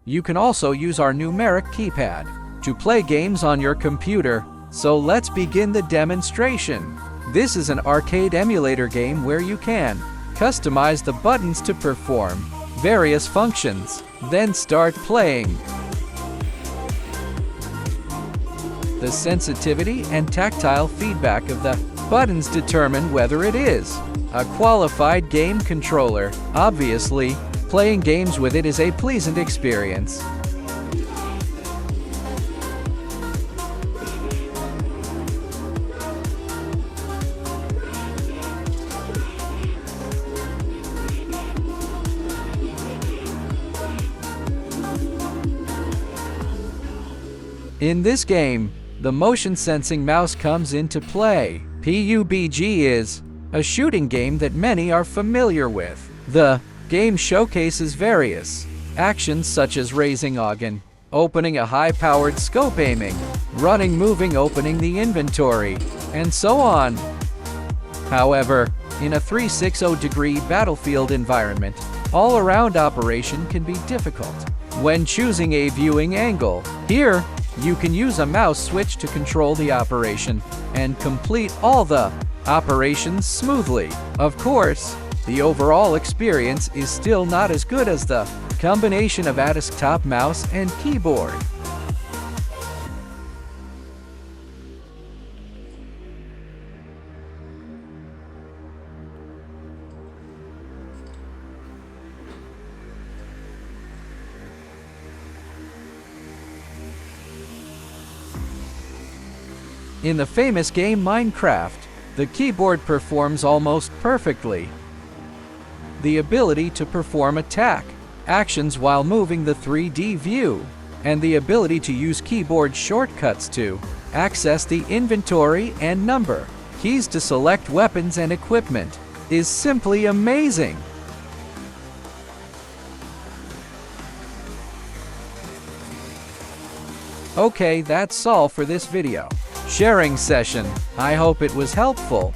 You can also use our numeric keypad to play games on your computer. So let's begin the demonstration. This is an arcade emulator game where you can customize the buttons to perform various functions, then start playing. The sensitivity and tactile feedback of the buttons determine whether it is a qualified game controller. Obviously, playing games with it is a pleasant experience. In this game, the motion-sensing mouse comes into play. PUBG is a shooting game that many are familiar with. The game showcases various actions such as raising organ, opening a high-powered scope, aiming, running, moving, opening the inventory, and so on. However, in a 360-degree battlefield environment, all-around operation can be difficult when choosing a viewing angle. Here, you can use a mouse switch to control the operation and complete all the operations smoothly. Of course, the overall experience is still not as good as the combination of a desktop mouse and keyboard. In the famous game Minecraft, the keyboard performs almost perfectly. The ability to perform attack actions while moving the 3D view, and the ability to use keyboard shortcuts to access the inventory and number keys to select weapons and equipment is simply amazing. Okay, that's all for this video sharing session. I hope it was helpful.